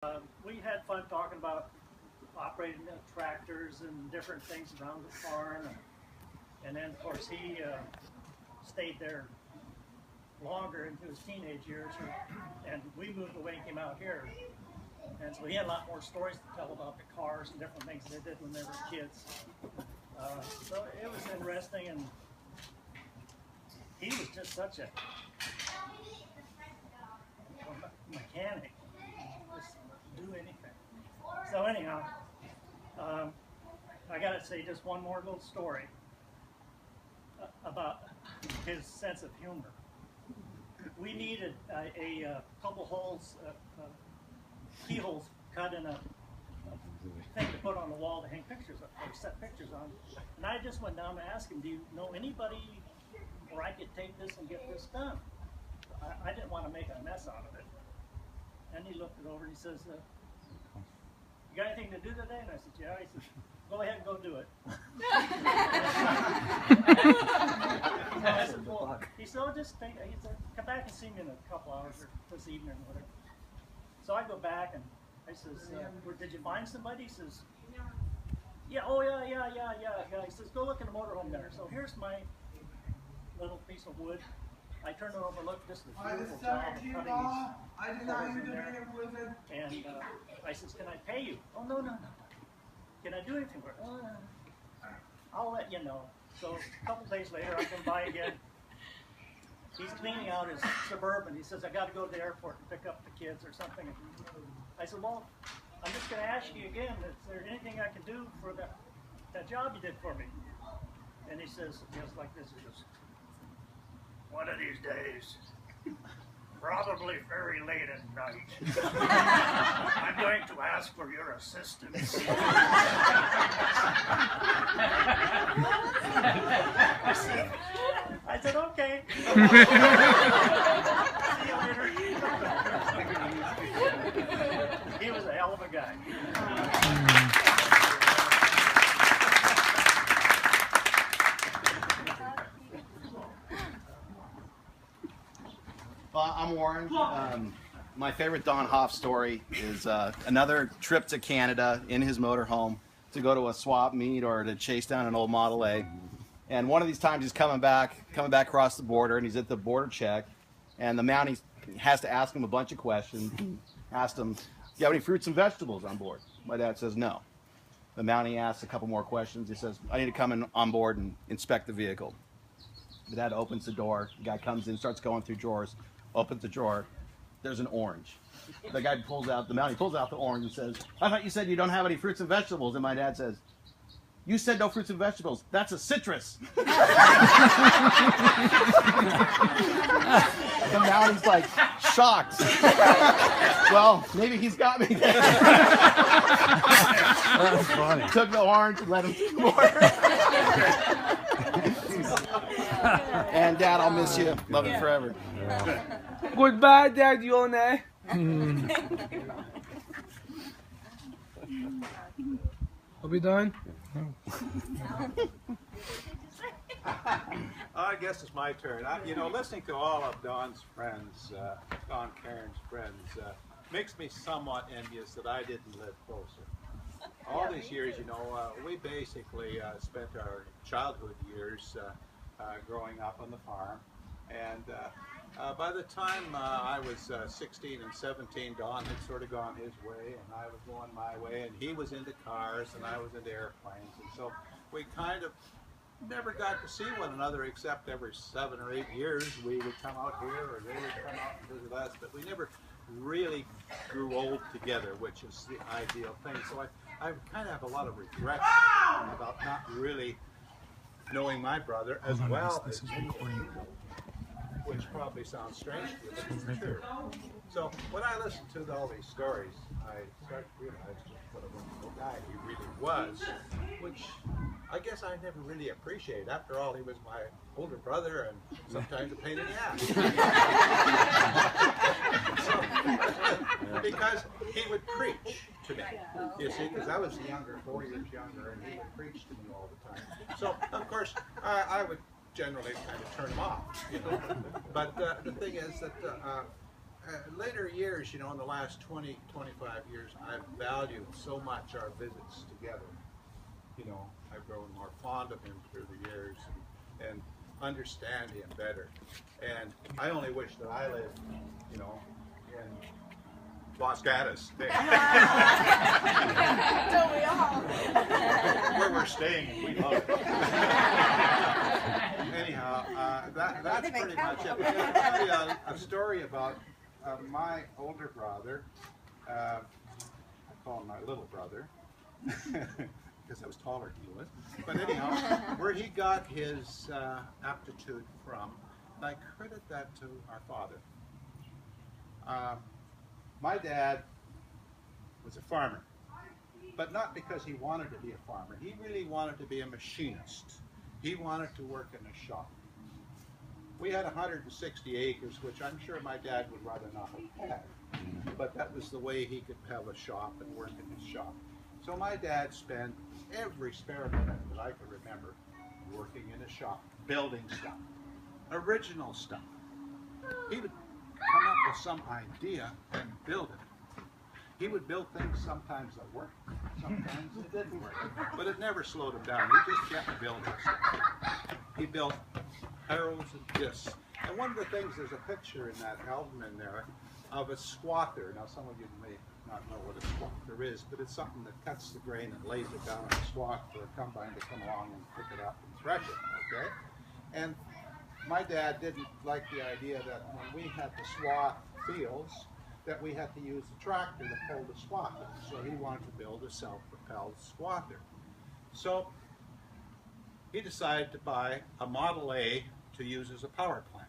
We had fun talking about operating tractors and different things around the farm, and then of course he stayed there longer into his teenage years, and we moved away and came out here, and so he had a lot more stories to tell about the cars and different things they did when they were kids. So it was interesting, and he was just such a mechanic. Do anything. So anyhow, I gotta say just one more little story about his sense of humor. We needed a couple holes, keyholes cut in a thing to put on the wall to hang pictures up, or set pictures on. And I just went down to ask him, do you know anybody where I could take this and get this done? I didn't want to make a mess out of it. And he looked it over and he says, you got anything to do today? And I said, yeah. He said, go ahead and go do it. I said, well, he said, oh, just think. He said, come back and see me in a couple hours or this evening or whatever. So I go back and I says, did you find somebody? He says, yeah, oh yeah. He says, go look in the motorhome there. So here's my little piece of wood. I turned it over, look, this is a beautiful job of cutting these holes in there. And I says, can I pay you? Oh, no. Can I do anything for it? I'll let you know. So a couple days later, I come by again. He's cleaning out his Suburban. He says, I got to go to the airport and pick up the kids or something. I said, well, I'm just going to ask you again, is there anything I can do for that job you did for me? And he says, just like this, he goes, one of these days, probably very late at night, I'm going to ask for your assistance. I said, okay. See you later. He was a hell of a guy. I'm Warren. My favorite Don Hoff story is another trip to Canada in his motorhome to go to a swap meet or to chase down an old Model A. And one of these times he's coming back across the border, and he's at the border check, and the Mountie has to ask him a bunch of questions. Asked him, do you have any fruits and vegetables on board? My dad says no. The Mountie asks a couple more questions. He says, I need to come on board and inspect the vehicle. The dad opens the door. The guy comes in, starts going through drawers, opens the drawer. There's an orange. The guy pulls out, the Mountie pulls out the orange and says, I thought you said you don't have any fruits and vegetables. And my dad says, you said no fruits and vegetables. That's a citrus. The Mountie's like shocked. Well, maybe he's got me. That's funny. Took the orange and let him do more. And Dad, I'll miss you. Love you forever. Goodbye, Dad, Yone. Are we done? I guess it's my turn. You know, listening to all of Don's friends, Don Cairn's friends, makes me somewhat envious that I didn't live closer. All these years, you know, we basically spent our childhood years growing up on the farm, and by the time I was 16 and 17, Don had sort of gone his way, and I was going my way, and he was into cars, and I was into airplanes, and so we kind of never got to see one another except every 7 or 8 years. We would come out here, or they would come out and visit us, but we never really grew old together, which is the ideal thing. So I kind of have a lot of regrets about not really knowing my brother as well as you, which probably sounds strange to you, but it's true. So when I listen to all these stories, I start to realize what a wonderful guy he really was, which I guess I never really appreciated. After all, he was my older brother and sometimes a pain in the ass. Because he would preach to me, you see, because I was younger, 4 years younger, and he would preach to me all the time. So, of course, I would generally kind of turn him off, you know. But the thing is that later years, you know, in the last 20, 25 years, I've valued so much our visits together. You know, I've grown more fond of him through the years and understand him better. And I only wish that I lived, you know, in Los Gatos. Don't we all? Where we're staying, and we love it. Anyhow, that's pretty much it. I'll tell you a story about my older brother. I call him my little brother because I was taller than he was. But anyhow, where he got his aptitude from, and I credit that to our father. My dad was a farmer, but not because he wanted to be a farmer. He really wanted to be a machinist. He wanted to work in a shop. We had 160 acres, which I'm sure my dad would rather not have had, but that was the way he could have a shop and work in his shop. So my dad spent every spare minute that I could remember working in a shop, building stuff, original stuff. He would come up with some idea and build it. He would build things sometimes that worked, sometimes it didn't work, but it never slowed him down. He just kept building stuff. He built arrows and discs. And one of the things, there's a picture in that album in there of a swatter. Now some of you may not know what a swatter is, but it's something that cuts the grain and lays it down on a swath for a combine to come along and pick it up and thresh it, okay? And my dad didn't like the idea that when we had to swath fields, that we had to use the tractor to pull the swather. So he wanted to build a self-propelled swather. So he decided to buy a Model A to use as a power plant.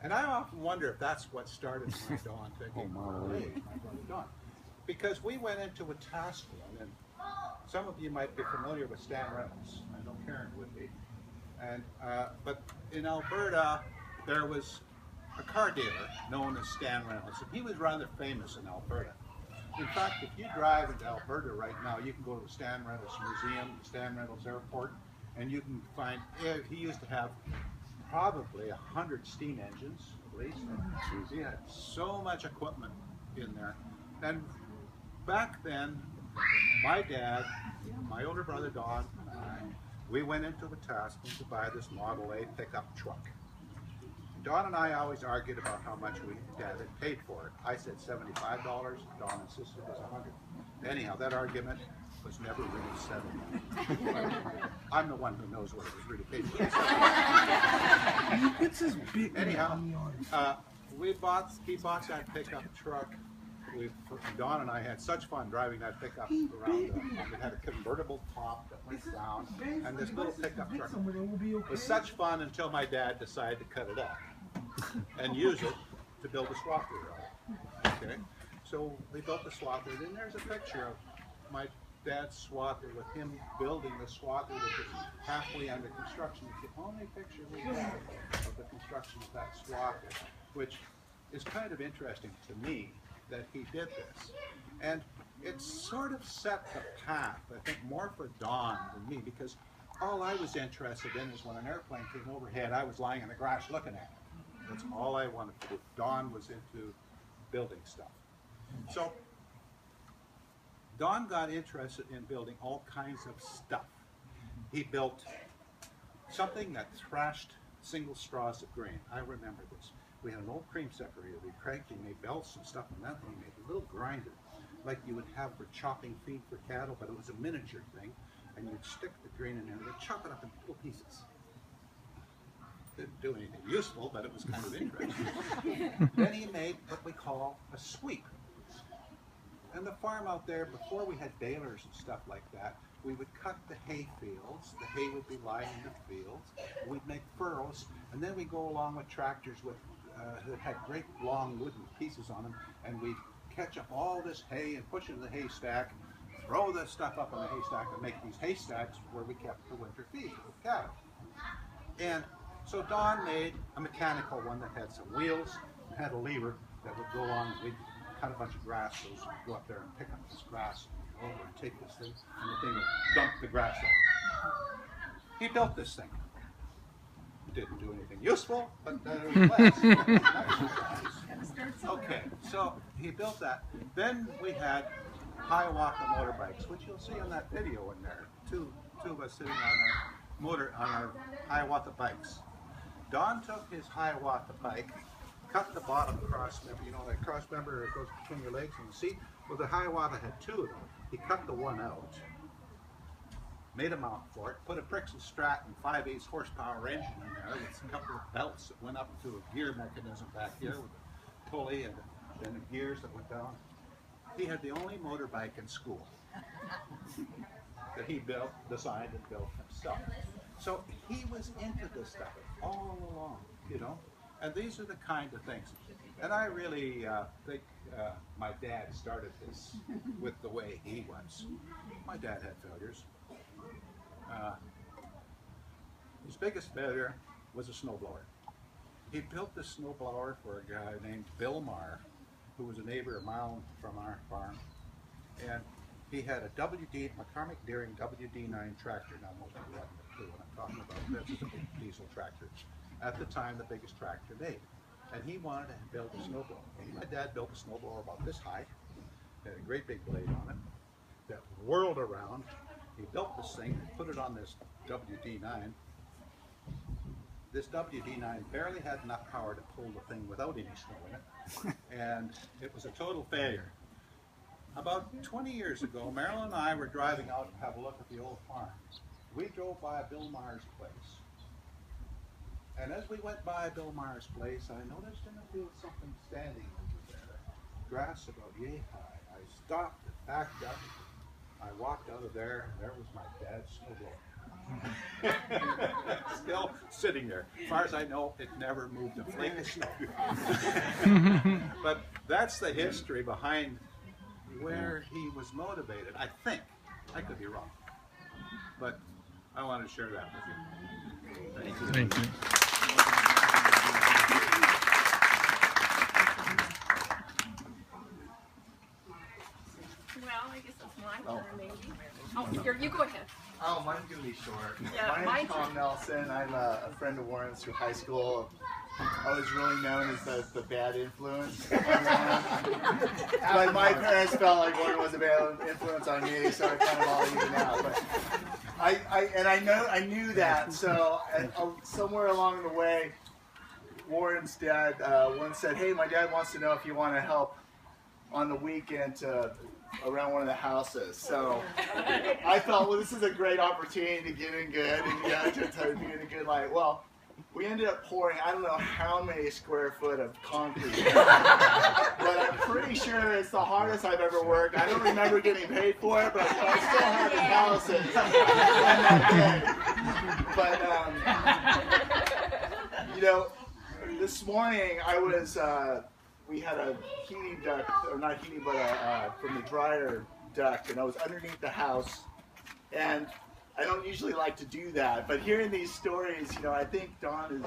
And I often wonder if that's what started my Don thinking, Model A. Because we went into a task run, and some of you might be familiar with Stan Reynolds. I know Karen would be. And, but in Alberta, there was a car dealer known as Stan Reynolds, and he was rather famous in Alberta. In fact, if you drive into Alberta right now, you can go to the Stan Reynolds Museum, the Stan Reynolds Airport, and you can find, he used to have probably 100 steam engines, at least. He had so much equipment in there. And back then, my dad, my older brother Don, and I, we went into a task to buy this Model A pickup truck. Don and I always argued about how much Dad had paid for it. I said $75, Don insisted it was $100. Anyhow, that argument was never really settled. I'm the one who knows what it was really paid for. Anyhow, he bought that pickup truck. Don and I had such fun driving that pickup around. It had a convertible top that went down, and this little pickup truck was such fun until my dad decided to cut it off and use it to build a swather. Okay, so we built the swather, and then there's a picture of my dad's swather with him building the swather, which is halfway under construction. It's the only picture we have of the construction of that swather, which is kind of interesting to me that he did this. And it sort of set the path, I think, more for Don than me, because all I was interested in was when an airplane came overhead, I was lying in the grass looking at it. That's all I wanted to do. Don was into building stuff. So Don got interested in building all kinds of stuff. He built something that thrashed single straws of grain. I remember this. We had an old cream separator. We cranked, he made belts and stuff, and that thing made a little grinder, like you would have for chopping feed for cattle, but it was a miniature thing, and you'd stick the grain in there and they'd chop it up in little pieces. Didn't do anything useful, but it was kind of interesting. Then he made what we call a sweep. And the farm out there, before we had balers and stuff like that, we would cut the hay fields. The hay would be lying in the fields. We'd make furrows, and then we'd go along with tractors with that had great long wooden pieces on them, and we'd catch up all this hay and push it in the haystack, throw the stuff up in the haystack, and make these haystacks where we kept the winter feed with cattle. And so Don made a mechanical one that had some wheels, and had a lever that would go on, and we'd cut a bunch of grass, so we'd go up there and pick up this grass, and over and take this thing, and the thing would dump the grass up. He built this thing. Didn't do anything useful, but it was nice. Okay, so he built that. Then we had Hiawatha motorbikes, which you'll see on that video in there. Two of us sitting on our Hiawatha bikes. Don took his Hiawatha bike, cut the bottom cross member, you know that cross member that goes between your legs and the seat? Well, the Hiawatha had two of them. He cut the one out, made a mount for it, put a Brixton Stratton 5/8 horsepower engine in there with a couple of belts that went up to a gear mechanism back here with a pulley and then the gears that went down. He had the only motorbike in school that he built, designed, and built himself. So he was into this stuff all along, you know. And these are the kind of things. And I really think my dad started this with the way he was. My dad had failures. His biggest failure was a snowblower. He built this snowblower for a guy named Bill Marr, who was a neighbor a mile from our farm. And he had a McCormick Deering WD9 tractor. Now, most of you haven't a clue what I'm talking about. This is a big diesel tractor. At the time, the biggest tractor made. And he wanted to build a snowblower. My dad built a snowblower about this high, had a great big blade on it, that whirled around. He built this thing, put it on this WD9. This WD9 barely had enough power to pull the thing without any snow in it, and it was a total failure. About 20 years ago, Marilyn and I were driving out to have a look at the old farm. We drove by Bill Marr's place. And as we went by Bill Marr's place, I noticed in the field something standing over there. Grass about yay high. I stopped and backed up. I walked out of there, and there was my dad's snowblower. Still sitting there. As far as I know, it never moved a flake of snow. But that's the history behind where he was motivated, I think. I could be wrong. But I want to share that with you. Thank you. Thank you. Well, I guess it's my turn, maybe. Oh, here, you go ahead. Oh, mine's gonna be short. Yeah, My name's Tom Nelson. I'm a friend of Warren's through high school. I was really known as the bad influence on Warren. But my parents felt like Warren was a bad influence on me, so it kind of all evened out. But I knew that. So somewhere along the way, Warren's dad once said, "Hey, my dad wants to know if you want to help on the weekend around one of the houses." So I thought, well, this is a great opportunity to get in good and to be in a good light. Well, we ended up pouring, I don't know how many square foot of concrete, but I'm pretty sure it's the hardest I've ever worked. I don't remember getting paid for it, but I still have the calluses on that day. But, you know, this morning I was, we had a heating duct, or not heating, but from the dryer duct, and I was underneath the house, and I don't usually like to do that, but hearing these stories, you know, I think Don is,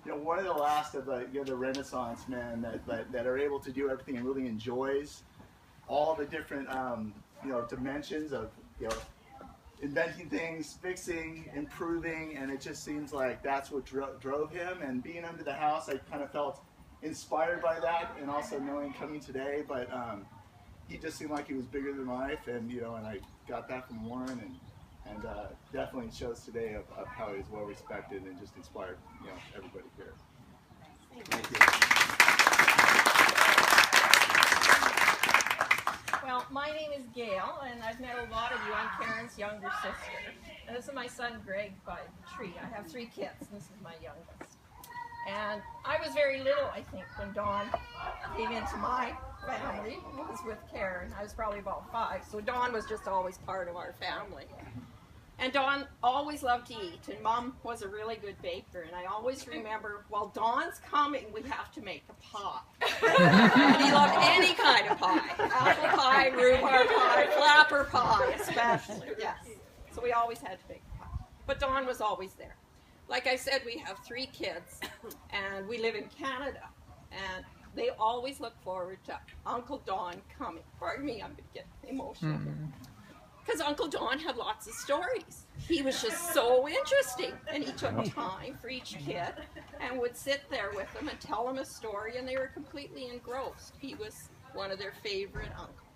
you know, one of the last of the Renaissance men that are able to do everything and really enjoys all the different, you know, dimensions of, you know, inventing things, fixing, improving, and it just seems like that's what drove him. And being under the house, I kind of felt inspired by that, and also knowing coming today, but he just seemed like he was bigger than life, and you know, and I got that from Warren, and definitely shows today of how he's well respected and just inspired, you know, everybody here. Thank you. Well, my name is Gail, and I've met a lot of you. I'm Karen's younger sister. And this is my son, Greg, by the tree. I have 3 kids, and this is my youngest. And I was very little, I think, when Dawn came into my family. He was with Karen. I was probably about 5, so Dawn was just always part of our family. And Dawn always loved to eat, and Mom was a really good baker, and I always remember, while Dawn's coming, we have to make a pie. And he loved any kind of pie. Apple pie, rhubarb pie, flapper pie, especially, yes. So we always had to make a pie. But Dawn was always there. Like I said, we have 3 kids, and we live in Canada, and they always look forward to Uncle Don coming. Pardon me, I'm going to get emotional here. Because Uncle Don had lots of stories. He was just so interesting, and he took time for each kid and would sit there with them and tell them a story, and they were completely engrossed. He was one of their favorite uncles.